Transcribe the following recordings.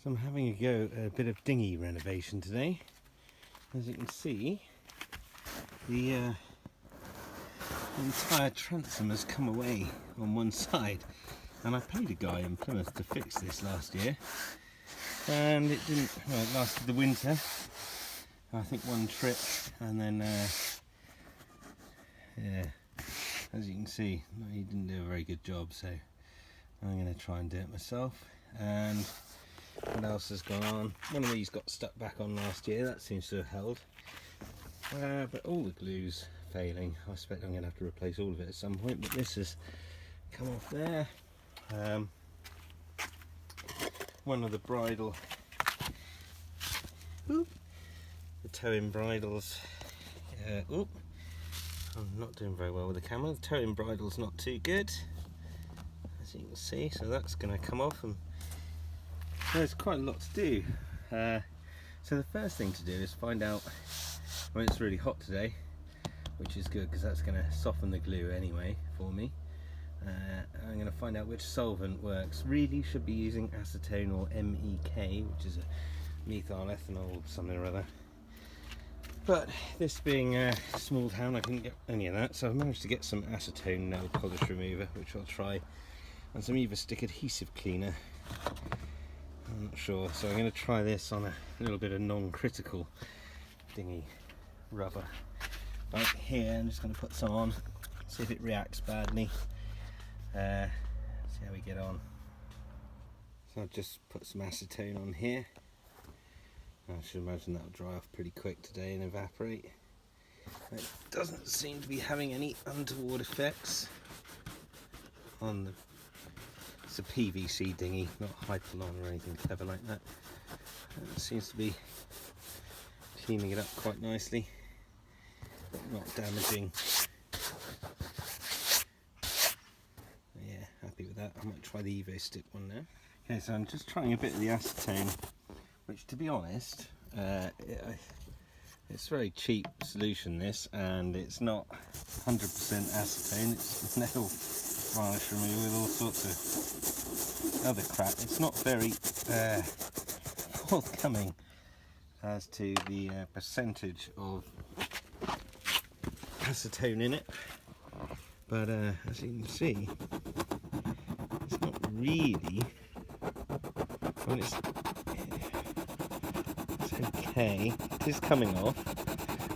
So I'm having a go at a bit of dinghy renovation today. As you can see, the entire transom has come away on one side, and I paid a guy in Plymouth to fix this last year, and it didn't, well, it lasted the winter, I think one trip, and then yeah, as you can see, he didn't do a very good job, so I'm going to try and do it myself. And what else has gone on? One of these got stuck back on last year, that seems to have held, but all the glue's failing. I expect I'm going to have to replace all of it at some point, but this has come off there. One of the bridle, the toe-in bridles, I'm not doing very well with the camera. The toe-in bridle's not too good, as you can see, so that's going to come off, and there's quite a lot to do. So the first thing to do is find out, well, it's really hot today, which is good because that's going to soften the glue anyway for me. I'm going to find out which solvent works. Really should be using acetone or MEK, which is a methyl ethanol something or other. But this being a small town, I couldn't get any of that, so I've managed to get some acetone nail polish remover, which I'll try, and some Evastick adhesive cleaner. I'm not sure, so I'm going to try this on a little bit of non-critical dinghy rubber. Right here, I'm just going to put some on, see if it reacts badly, see how we get on. So I've just put some acetone on here. I should imagine that'll dry off pretty quick today and evaporate. It doesn't seem to be having any untoward effects on the... It's a PVC dinghy, not Hypalon or anything clever like that. It seems to be cleaning it up quite nicely, but not damaging. Yeah, happy with that. I might try the Evastick one now. Okay, so I'm just trying a bit of the acetone, which, to be honest, it's a very cheap solution, this, and it's not 100% acetone. It's nail varnish remover with all sorts of other crap. It's not very forthcoming as to the percentage of acetone in it, but as you can see, it's not really, I mean, it's okay. It is coming off,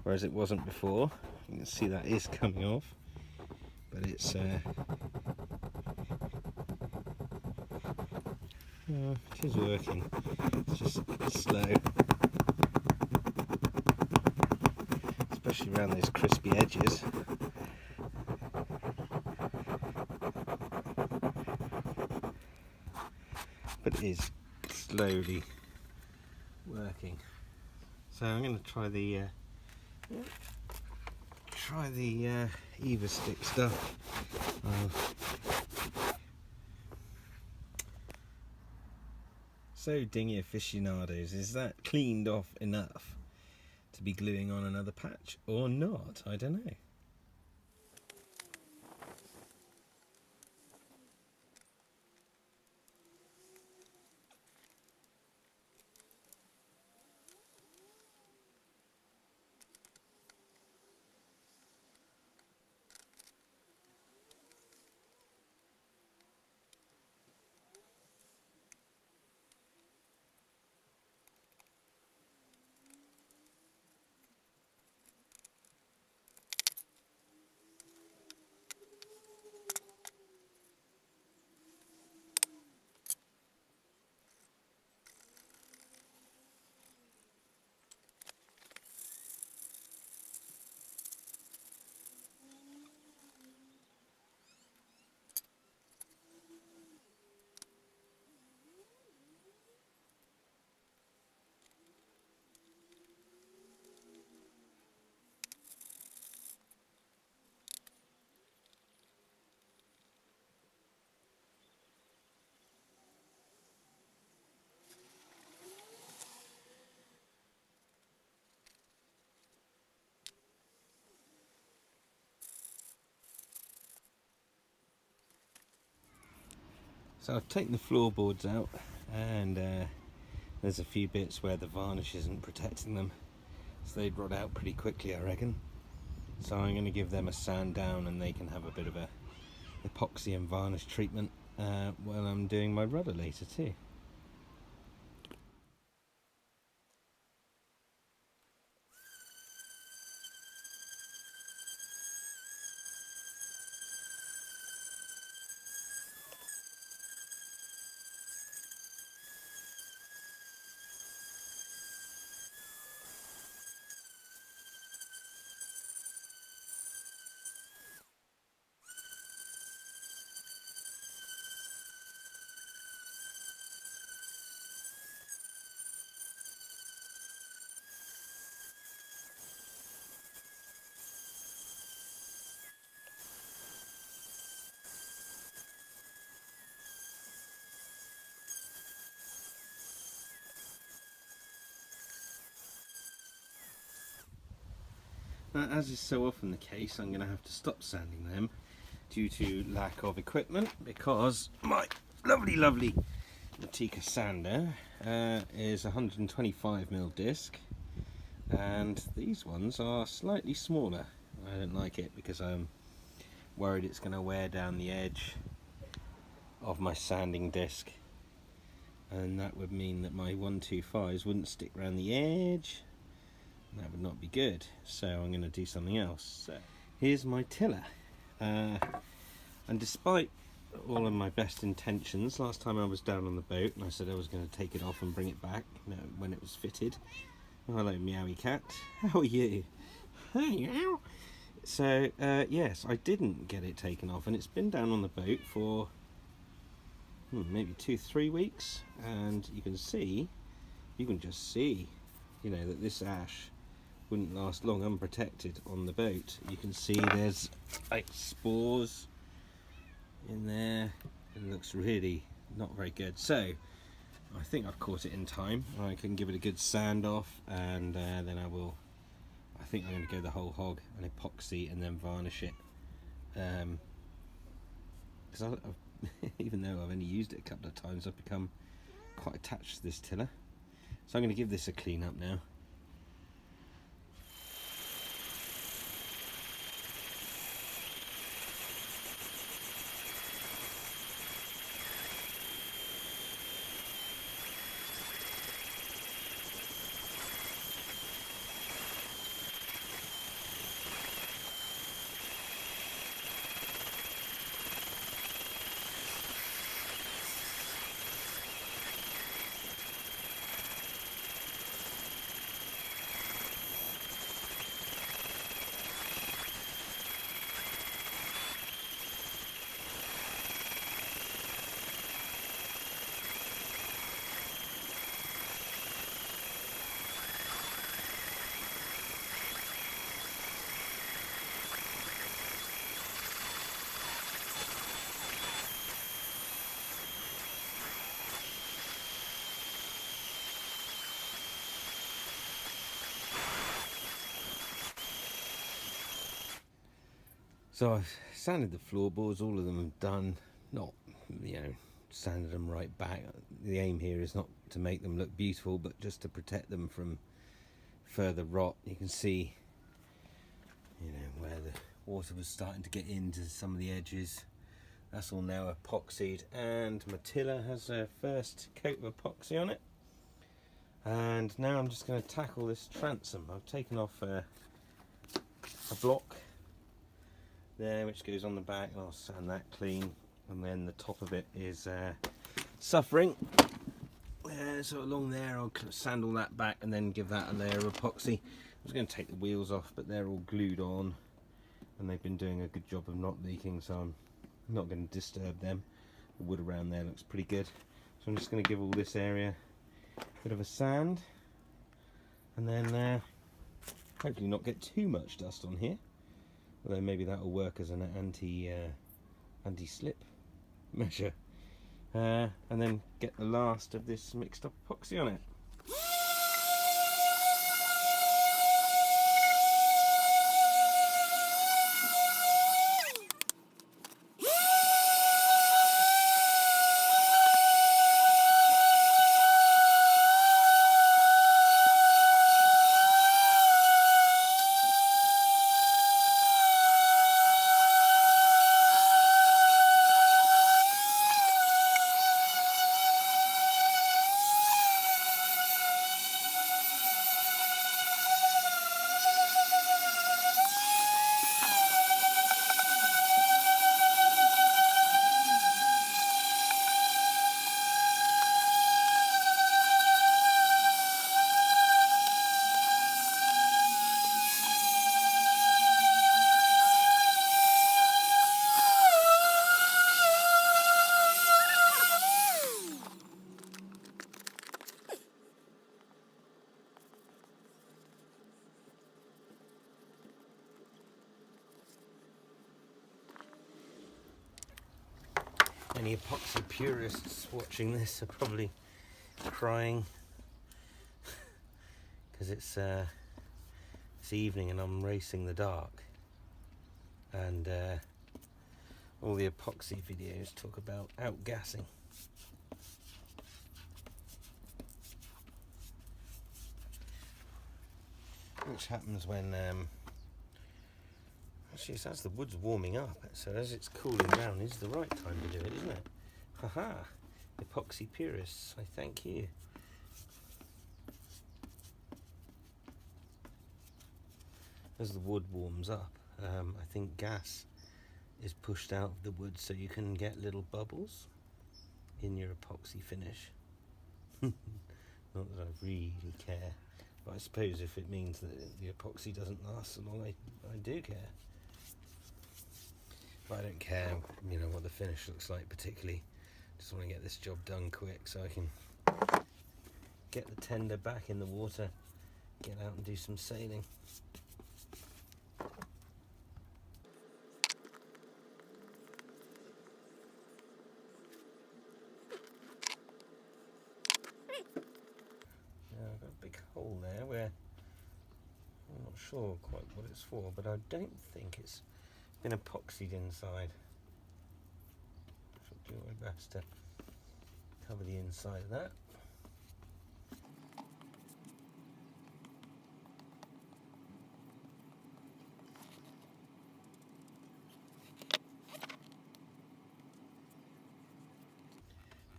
whereas it wasn't before. You can see that is coming off, but it's it is working. It's just slow, especially around those crispy edges. But it is slowly working. So I'm going to try the Evastick stuff. So dinghy aficionados, is that cleaned off enough to be gluing on another patch or not? I don't know. So I've taken the floorboards out and There's a few bits where the varnish isn't protecting them, so they'd rot out pretty quickly, I reckon. So I'm going to give them a sand down and they can have a bit of a epoxy and varnish treatment while I'm doing my rudder later too. As is so often the case, I'm going to have to stop sanding them due to lack of equipment, because my lovely Matika sander is 125mm disc, and these ones are slightly smaller. I don't like it because I'm worried it's going to wear down the edge of my sanding disc, and that would mean that my 125s wouldn't stick around the edge. That would not be good, so I'm going to do something else. So here's my tiller, and despite all of my best intentions, last time I was down on the boat and I said I was going to take it off and bring it back, you know, when it was fitted. Oh, hello meowy cat, how are you? Hey meow. So yes, I didn't get it taken off, and it's been down on the boat for maybe 2-3 weeks, and you can just see, you know, that this ash wouldn't last long unprotected on the boat. You can see there's like spores in there. It looks really not very good. So I think I've caught it in time. I can give it a good sand off, and then I think I'm going to go the whole hog and epoxy and then varnish it. Because even though I've only used it a couple of times, I've become quite attached to this tiller. So I'm going to give this a clean up now. So I've sanded the floorboards, all of them are done. Not, you know, sanded them right back. The aim here is not to make them look beautiful, but just to protect them from further rot. You can see, you know, where the water was starting to get into some of the edges. That's all now epoxied, and my tiller has a first coat of epoxy on it. And now I'm just going to tackle this transom. I've taken off a block there which goes on the back, and I'll sand that clean, and then the top of it is suffering. So along there I'll sand all that back and then give that a layer of epoxy. I was going to take the wheels off, but they're all glued on and they've been doing a good job of not leaking, so I'm not going to disturb them. The wood around there looks pretty good, so I'm just going to give all this area a bit of a sand, and then hopefully not get too much dust on here. Although maybe that will work as an anti-slip measure. And then get the last of this mixed up epoxy on it. Any epoxy purists watching this are probably crying because it's evening and I'm racing the dark, and all the epoxy videos talk about outgassing. Which happens when actually, as the wood's warming up, so as it's cooling down is the right time to do it, isn't it? Haha, epoxy purists, I thank you. As the wood warms up, I think gas is pushed out of the wood so you can get little bubbles in your epoxy finish. Not that I really care, but I suppose if it means that the epoxy doesn't last so long, I do care. But I don't care, you know, what the finish looks like particularly. Just want to get this job done quick so I can get the tender back in the water, get out and do some sailing. Now I've got a big hole there where I'm not sure quite what it's for, but I don't think it's been epoxied inside. I shall do my best to cover the inside of that.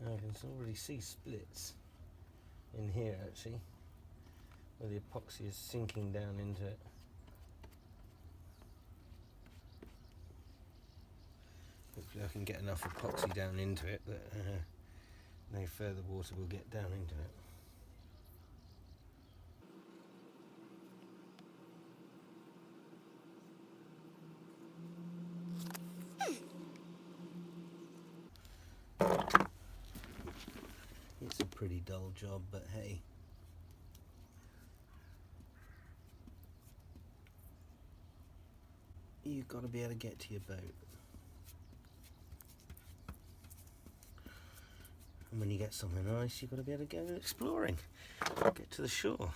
Now I can already see splits in here actually, where the epoxy is sinking down into it. Hopefully I can get enough epoxy down into it that no further water will get down into it. It's a pretty dull job, but hey. You've got to be able to get to your boat. And when you get somewhere nice, you've got to be able to go exploring. Get to the shore.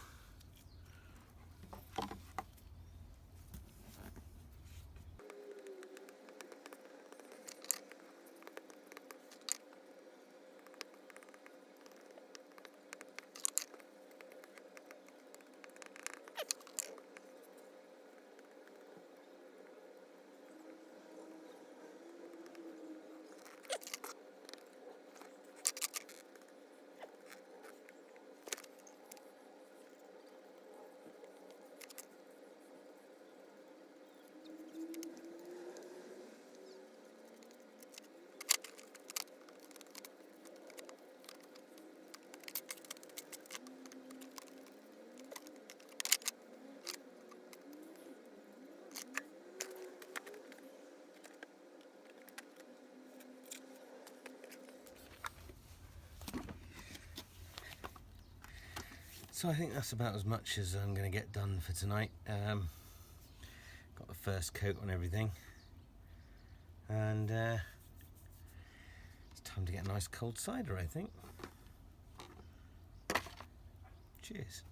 So I think that's about as much as I'm going to get done for tonight. Got the first coat on everything, and it's time to get a nice cold cider, I think. Cheers.